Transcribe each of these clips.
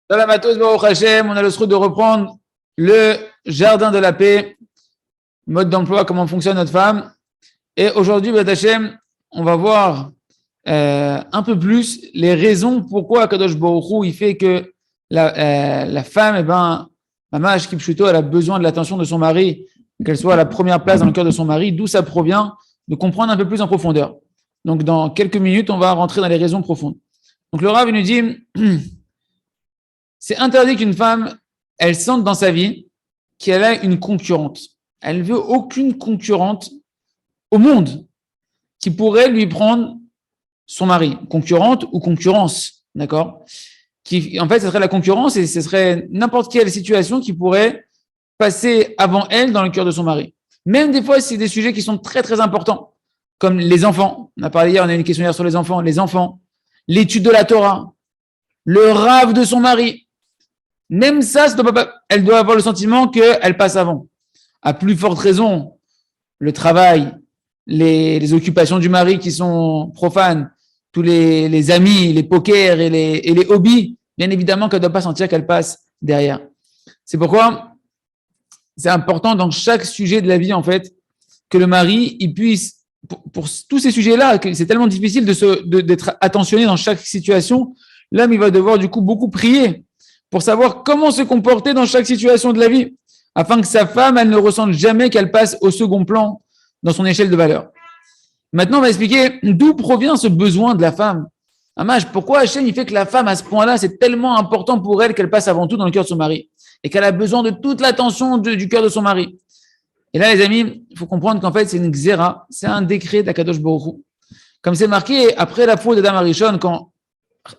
Dans la Matos Baruch Hashem, on a le souhait de reprendre le jardin de la paix, mode d'emploi, comment fonctionne notre femme. Et aujourd'hui, B'at Hashem, on va voir un peu plus les raisons pourquoi Kadosh Baruch Hu, il fait que la femme, Mamash Kipshuto, elle a besoin de l'attention de son mari, qu'elle soit à la première place dans le cœur de son mari, d'où ça provient, de comprendre un peu plus en profondeur. Donc, dans quelques minutes, on va rentrer dans les raisons profondes. Donc, le Rav, il nous dit, c'est interdit qu'une femme, elle sente dans sa vie qu'elle a une concurrente. Elle veut aucune concurrente au monde qui pourrait lui prendre son mari. Concurrente ou concurrence, d'accord? En fait, ce serait la concurrence et ce serait n'importe quelle situation qui pourrait passer avant elle dans le cœur de son mari. Même des fois, c'est des sujets qui sont très, très importants, comme les enfants. On a parlé hier, on a eu une question hier sur les enfants, l'étude de la Torah, le rave de son mari. Même ça, elle doit avoir le sentiment qu'elle passe avant. À plus forte raison, le travail, les occupations du mari qui sont profanes, tous les amis, les pokers et les hobbies, bien évidemment qu'elle ne doit pas sentir qu'elle passe derrière. C'est pourquoi c'est important dans chaque sujet de la vie, en fait, que le mari, il puisse, pour tous ces sujets-là, que c'est tellement difficile d'être attentionné dans chaque situation, l'homme, il va devoir du coup beaucoup prier pour savoir comment se comporter dans chaque situation de la vie, afin que sa femme, elle ne ressente jamais qu'elle passe au second plan dans son échelle de valeur. Maintenant, on va expliquer d'où provient ce besoin de la femme. Amash, pourquoi Hachem, il fait que la femme, à ce point-là, c'est tellement important pour elle qu'elle passe avant tout dans le cœur de son mari et qu'elle a besoin de toute l'attention du cœur de son mari. Et là, les amis, il faut comprendre qu'en fait, c'est une xéra, c'est un décret d'Akadosh Baruch Hu. Comme c'est marqué après la faute d'Adam Arishon, quand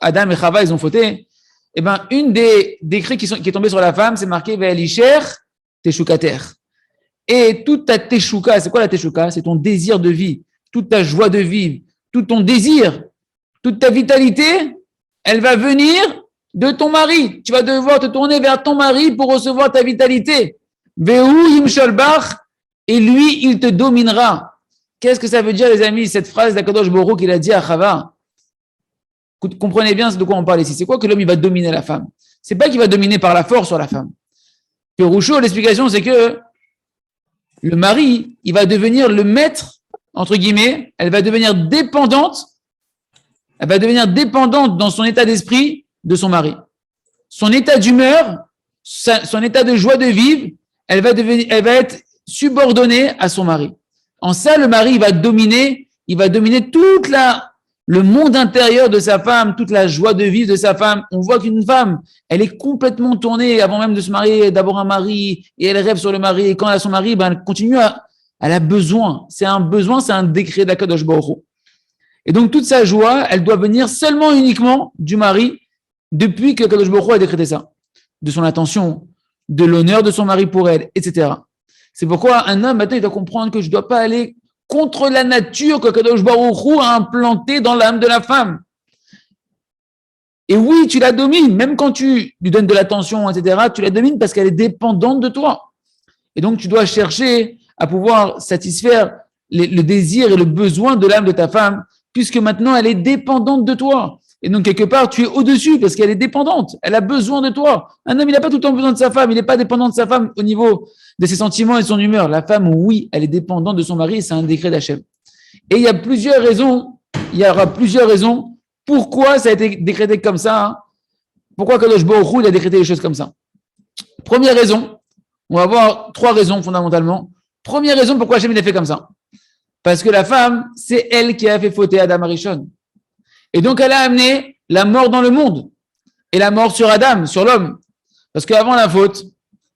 Adam et Chava, ils ont fauté, eh ben, une des décrets qui est tombé sur la femme, c'est marqué Ve'alisher teshukater. Et toute ta teshuka, c'est quoi la teshuka? C'est ton désir de vie, toute ta joie de vivre, tout ton désir, toute ta vitalité, elle va venir de ton mari. Tu vas devoir te tourner vers ton mari pour recevoir ta vitalité. Ve'hu yimsholbach, et lui, il te dominera. Qu'est-ce que ça veut dire, les amis, cette phrase d'Akadosh Baruch Hu qu'il a dit à Chava? Comprenez bien de quoi on parle ici. C'est quoi que l'homme il va dominer la femme? C'est pas qu'il va dominer par la force sur la femme. Péroucho, l'explication, c'est que le mari, il va devenir le maître, entre guillemets, elle va devenir dépendante dans son état d'esprit de son mari. Son état d'humeur, son état de joie de vivre, elle va être subordonnée à son mari. En ça, le mari, il va dominer toute le monde intérieur de sa femme, toute la joie de vivre de sa femme. On voit qu'une femme, elle est complètement tournée avant même de se marier, d'avoir un mari, et elle rêve sur le mari. Et quand elle a son mari, elle continue elle a besoin. C'est un décret d'Akadosh Baruch Hu. Et donc, toute sa joie, elle doit venir seulement uniquement du mari depuis que Akadosh Baruch Hu a décrété ça. De son attention, de l'honneur de son mari pour elle, etc. C'est pourquoi un homme, maintenant, il doit comprendre que je ne dois pas aller contre la nature que Kadosh Baruch Hu a implantée dans l'âme de la femme. Et oui, tu la domines, même quand tu lui donnes de l'attention, etc., tu la domines parce qu'elle est dépendante de toi. Et donc, tu dois chercher à pouvoir satisfaire le désir et le besoin de l'âme de ta femme, puisque maintenant, elle est dépendante de toi. Et donc, quelque part, tu es au-dessus parce qu'elle est dépendante. Elle a besoin de toi. Un homme, il n'a pas tout le temps besoin de sa femme. Il n'est pas dépendant de sa femme au niveau de ses sentiments et de son humeur. La femme, oui, elle est dépendante de son mari et c'est un décret d'Hachem. Et il y aura plusieurs raisons pourquoi ça a été décrété comme ça. Hein. Pourquoi Kadosh Baruch Hu, il a décrété les choses comme ça. Première raison, on va voir trois raisons fondamentalement. Première raison pourquoi Hachem il a fait comme ça. Parce que la femme, c'est elle qui a fait fauter Adam Arishon. Et donc, elle a amené la mort dans le monde. Et la mort sur Adam, sur l'homme. Parce qu'avant la faute,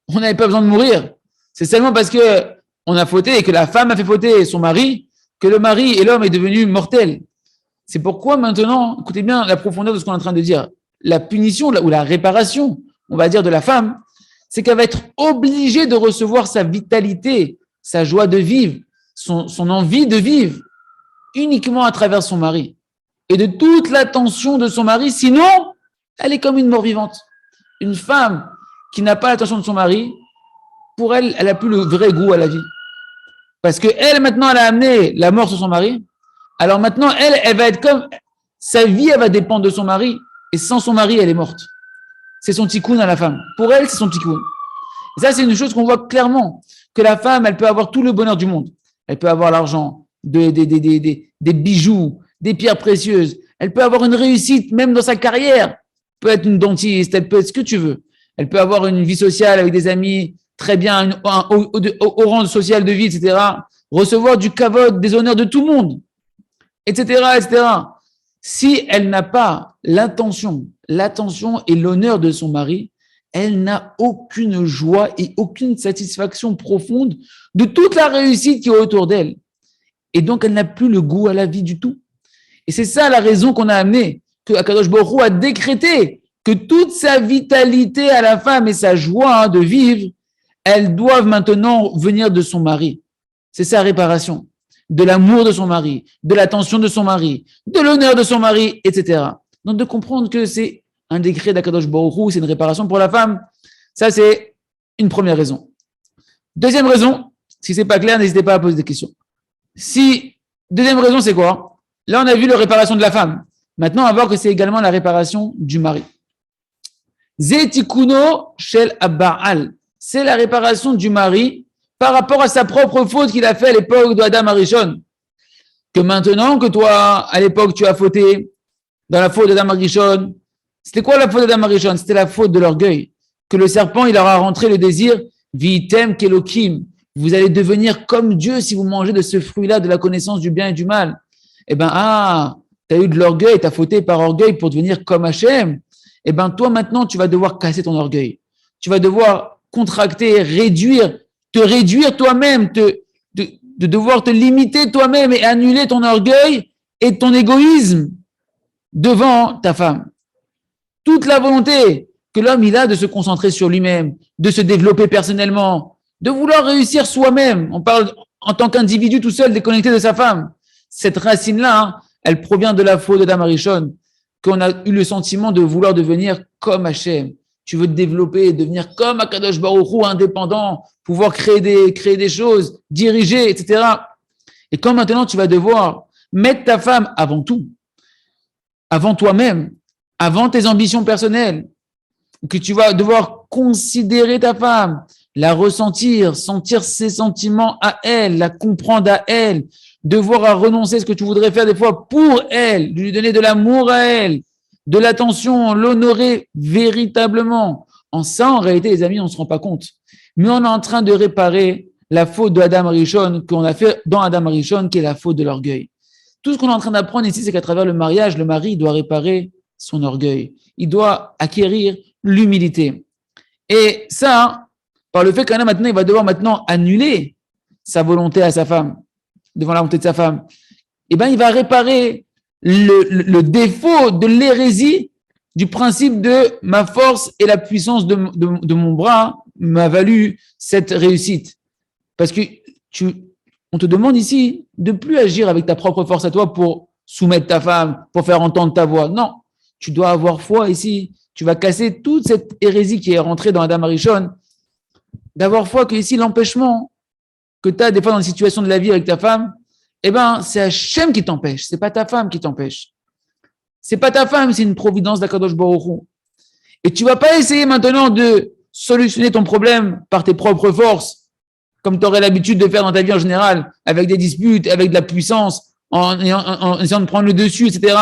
on n'avait pas besoin de mourir. C'est seulement parce qu'on a fauté et que la femme a fait fauter son mari que le mari et l'homme est devenu mortel. C'est pourquoi maintenant, écoutez bien la profondeur de ce qu'on est en train de dire. La punition ou la réparation, on va dire, de la femme, c'est qu'elle va être obligée de recevoir sa vitalité, sa joie de vivre, son envie de vivre uniquement à travers son mari. Et de toute l'attention de son mari, sinon, elle est comme une mort vivante. Une femme qui n'a pas l'attention de son mari, pour elle, elle n'a plus le vrai goût à la vie. Parce qu'elle, maintenant, elle a amené la mort sur son mari. Alors maintenant, elle va être comme... Sa vie, elle va dépendre de son mari. Et sans son mari, elle est morte. c'est son tikkun à la femme. Pour elle, c'est son tikkun. Et ça, c'est une chose qu'on voit clairement, que la femme, elle peut avoir tout le bonheur du monde. Elle peut avoir l'argent, des bijoux, des pierres précieuses. Elle peut avoir une réussite, même dans sa carrière. Elle peut être une dentiste, elle peut être ce que tu veux. Elle peut avoir une vie sociale avec des amis, très bien, au rang social de vie, etc. Recevoir du kavod, des honneurs de tout le monde, etc., etc. Si elle n'a pas l'attention et l'honneur de son mari, elle n'a aucune joie et aucune satisfaction profonde de toute la réussite qui est autour d'elle. Et donc, elle n'a plus le goût à la vie du tout. Et c'est ça la raison qu'on a amené, que Akadosh Baruch Hu a décrété que toute sa vitalité à la femme et sa joie de vivre, elles doivent maintenant venir de son mari. C'est sa réparation, de l'amour de son mari, de l'attention de son mari, de l'honneur de son mari, etc. Donc, de comprendre que c'est un décret d'Akadosh Baruch Hu, c'est une réparation pour la femme. Ça, c'est une première raison. Deuxième raison, si c'est pas clair, n'hésitez pas à poser des questions. Deuxième raison, c'est quoi? Là, on a vu la réparation de la femme. Maintenant, on va voir que c'est également la réparation du mari. Zetikuno shel Abbaal. C'est la réparation du mari par rapport à sa propre faute qu'il a fait à l'époque de Adam Arishon. Que maintenant que toi, à l'époque, tu as fauté dans la faute d'Adam Arishon. C'était quoi la faute d'Adam Arishon? C'était la faute de l'orgueil. Que le serpent, il aura rentré le désir, vitem kelokim. Vous allez devenir comme Dieu si vous mangez de ce fruit-là, de la connaissance du bien et du mal. Eh ben, tu as eu de l'orgueil, tu as fauté par orgueil pour devenir comme Hachem. Eh ben, toi, maintenant, tu vas devoir casser ton orgueil. Tu vas devoir contracter, te réduire toi-même, de devoir te limiter toi-même et annuler ton orgueil et ton égoïsme devant ta femme. Toute la volonté que l'homme il a de se concentrer sur lui-même, de se développer personnellement, de vouloir réussir soi-même. On parle en tant qu'individu tout seul déconnecté de sa femme. Cette racine-là, elle provient de la faute d'Adam Arishon, qu'on a eu le sentiment de vouloir devenir comme Hachem. Tu veux te développer, devenir comme Akadosh Baruch Hu, indépendant, pouvoir créer des choses, diriger, etc. Et quand maintenant tu vas devoir mettre ta femme avant tout, avant toi-même, avant tes ambitions personnelles, que tu vas devoir considérer ta femme, la ressentir, sentir ses sentiments à elle, la comprendre à elle, devoir à renoncer à ce que tu voudrais faire des fois pour elle, lui donner de l'amour à elle, de l'attention, l'honorer véritablement. En ça, en réalité, les amis, on ne se rend pas compte. Mais on est en train de réparer la faute de Adam Arishon qu'on a fait dans Adam Arishon, qui est la faute de l'orgueil. Tout ce qu'on est en train d'apprendre ici, c'est qu'à travers le mariage, le mari doit réparer son orgueil. Il doit acquérir l'humilité. Et ça, par le fait qu'un homme maintenant, il va devoir maintenant annuler sa volonté à sa femme, devant la volonté de sa femme, eh ben, il va réparer le défaut de l'hérésie du principe de ma force et la puissance de mon bras m'a valu cette réussite. Parce que on te demande ici de plus agir avec ta propre force à toi pour soumettre ta femme, pour faire entendre ta voix. Non, tu dois avoir foi ici. Tu vas casser toute cette hérésie qui est rentrée dans Adam Arishon, d'avoir foi que ici l'empêchement que tu as des fois dans une situation de la vie avec ta femme, eh ben, c'est Hachem qui t'empêche, c'est pas ta femme qui t'empêche. C'est pas ta femme, c'est une providence d'Akadosh Baruch Hu. Et tu vas pas essayer maintenant de solutionner ton problème par tes propres forces, comme tu aurais l'habitude de faire dans ta vie en général, avec des disputes, avec de la puissance, en essayant de prendre le dessus, etc.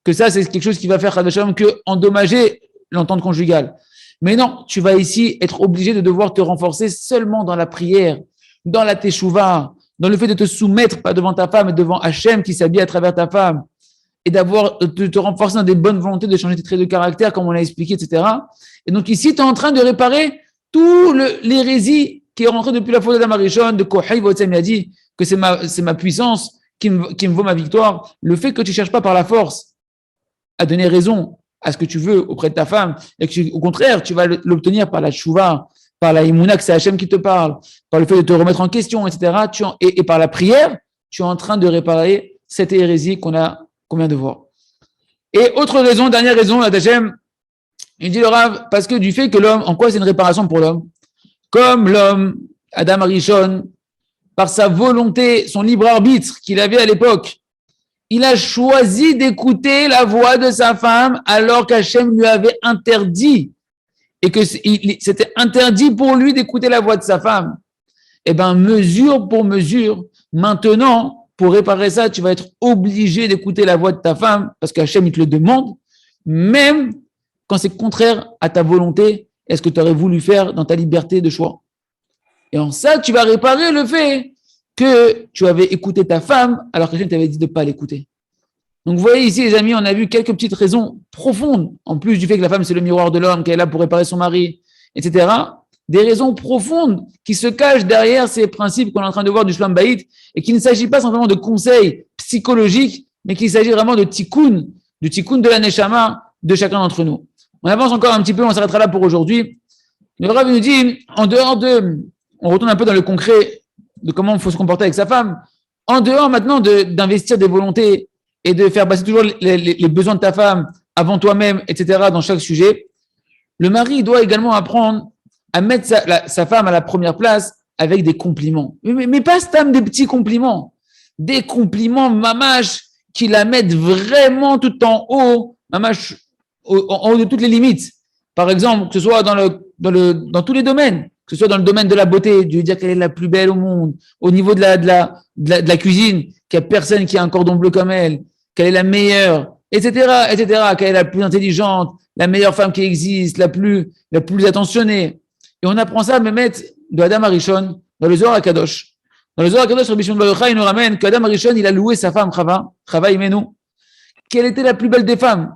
Que ça, c'est quelque chose qui va faire que endommager l'entente conjugale. Mais non, tu vas ici être obligé de devoir te renforcer seulement dans la prière, dans la teshuva, dans le fait de te soumettre pas devant ta femme, mais devant Hachem qui s'habille à travers ta femme, et de te renforcer dans des bonnes volontés, de changer tes traits de caractère, comme on l'a expliqué, etc. Et donc ici, tu es en train de réparer tout l'hérésie qui est rentrée depuis la faute d'Adam Arishon, de Kohai Votsem, il a dit que c'est ma puissance qui me vaut ma victoire. Le fait que tu ne cherches pas par la force à donner raison à ce que tu veux auprès de ta femme, et que au contraire, tu vas l'obtenir par la tshuvah, par la imuna, que c'est Hachem qui te parle, par le fait de te remettre en question, etc. Et par la prière, tu es en train de réparer cette hérésie qu'on vient de voir. Et autre raison, dernière raison, Hachem, il dit le Rav, parce que du fait que l'homme, en quoi c'est une réparation pour l'homme? Comme l'homme, Adam Arishon, par sa volonté, son libre arbitre qu'il avait à l'époque, il a choisi d'écouter la voix de sa femme alors qu'Hachem lui avait interdit et que c'était interdit pour lui d'écouter la voix de sa femme, eh bien, mesure pour mesure, maintenant, pour réparer ça, tu vas être obligé d'écouter la voix de ta femme parce qu'Hachem, il te le demande, même quand c'est contraire à ta volonté, est-ce que tu aurais voulu faire dans ta liberté de choix. Et en ça, tu vas réparer le fait que tu avais écouté ta femme alors que Hachem t'avait dit de ne pas l'écouter. Donc, vous voyez ici, les amis, on a vu quelques petites raisons profondes, en plus du fait que la femme, c'est le miroir de l'homme, qu'elle est là pour réparer son mari, etc. Des raisons profondes qui se cachent derrière ces principes qu'on est en train de voir du Shlom Bayit et qu'il ne s'agit pas simplement de conseils psychologiques, mais qu'il s'agit vraiment de tikkun, du tikkun de la neshama de chacun d'entre nous. On avance encore un petit peu, on s'arrêtera là pour aujourd'hui. Le Rav nous dit, en dehors de, on retourne un peu dans le concret de comment il faut se comporter avec sa femme, en dehors maintenant d'investir des volontés et de faire passer toujours les besoins de ta femme avant toi-même, etc., dans chaque sujet, le mari doit également apprendre à mettre sa femme à la première place avec des compliments. Mais pas des petits compliments. Des compliments, mamache, qui la mettent vraiment tout en haut, mamache, en haut de toutes les limites. Par exemple, que ce soit dans tous les domaines, que ce soit dans le domaine de la beauté, de lui dire qu'elle est la plus belle au monde, au niveau de la cuisine, qu'il n'y a personne qui a un cordon bleu comme elle, qu'elle est la meilleure, etc., qu'elle est la plus intelligente, la meilleure femme qui existe, la plus attentionnée. Et on apprend ça, Mehmet, de Adam Arishon, dans le Zohar HaKadosh. Dans le Zohar HaKadosh, Rabbi Shimon Bar Yochai, il nous ramène qu'Adam Arishon, il a loué sa femme, Chava Imenu, qu'elle était la plus belle des femmes.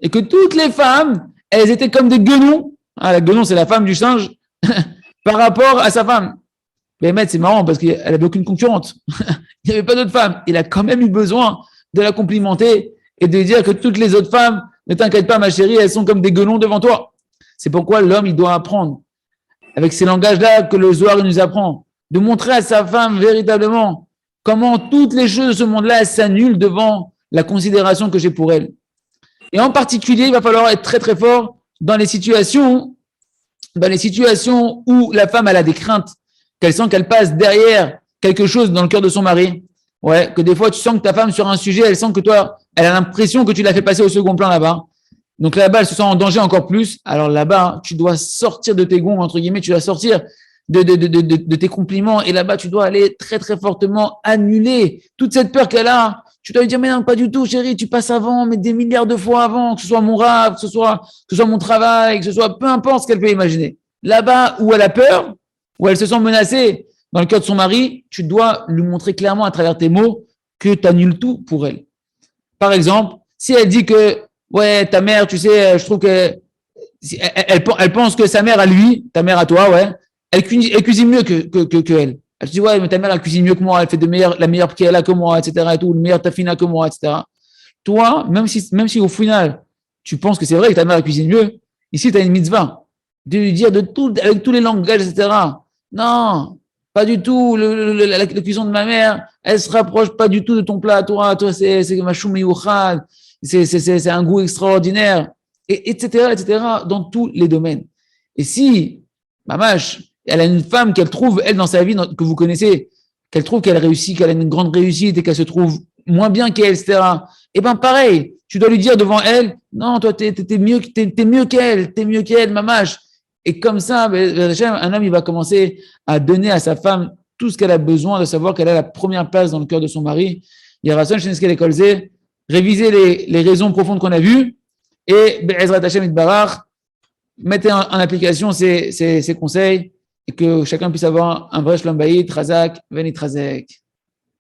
Et que toutes les femmes, elles étaient comme des guenons. Ah, la guenon, c'est la femme du singe, par rapport à sa femme. Mais Mehmet, c'est marrant parce qu'elle n'avait aucune concurrente. Il n'y avait pas d'autres femmes. Il a quand même eu besoin de la complimenter et de dire que toutes les autres femmes, ne t'inquiète pas, ma chérie, elles sont comme des guenons devant toi. C'est pourquoi l'homme, il doit apprendre, avec ces langages-là que le Zohar nous apprend, de montrer à sa femme véritablement comment toutes les choses de ce monde-là s'annulent devant la considération que j'ai pour elle. Et en particulier, il va falloir être très très fort dans les situations où la femme elle a des craintes, qu'elle sent qu'elle passe derrière quelque chose dans le cœur de son mari. Ouais, que des fois tu sens que ta femme sur un sujet, elle sent que toi, elle a l'impression que tu l'as fait passer au second plan là-bas. Donc là-bas, elle se sent en danger encore plus. Alors là-bas, tu dois sortir de tes gonds, entre guillemets, tu dois sortir de tes compliments. Et là-bas, tu dois aller très, très fortement annuler toute cette peur qu'elle a. Tu dois lui dire, mais non, pas du tout, chérie, tu passes avant, mais des milliards de fois avant, que ce soit mon rêve, que ce soit mon travail, que ce soit peu importe ce qu'elle peut imaginer. Là-bas, où elle a peur, où elle se sent menacée dans le cœur de son mari, tu dois lui montrer clairement à travers tes mots que tu annules tout pour elle. Par exemple, si elle dit que ouais, ta mère, tu sais, je trouve que elle pense que sa mère à lui, ta mère à toi, ouais, elle cuisine mieux que elle. Elle te dit ouais, mais ta mère elle cuisine mieux que moi, elle fait la meilleure qu'elle a que moi, etc. et tout, le meilleur tafina que moi, etc. Toi, même si au final tu penses que c'est vrai que ta mère elle cuisine mieux, ici tu as une mitzvah de lui dire avec tous les langages, etc. Non, pas du tout. La cuisson de ma mère, elle se rapproche pas du tout de ton plat à toi. Toi, c'est ma choumiyouchad. C'est un goût extraordinaire, etc., dans tous les domaines. Et si, mamache, elle a une femme qu'elle trouve, elle, dans sa vie, que vous connaissez, qu'elle trouve qu'elle réussit, qu'elle a une grande réussite et qu'elle se trouve moins bien qu'elle, etc., et ben pareil, tu dois lui dire devant elle, non, toi, t'es mieux qu'elle, mamache. Et comme ça, un homme, il va commencer à donner à sa femme tout ce qu'elle a besoin, de savoir qu'elle a la première place dans le cœur de son mari. Il y a Rasson Sheneskel et Kolze, réviser les raisons profondes qu'on a vues et Be'ezrat Hashem Itbarach, mettez en application ces conseils et que chacun puisse avoir un vrai Shlom Bayit, Razak, Venit Razek.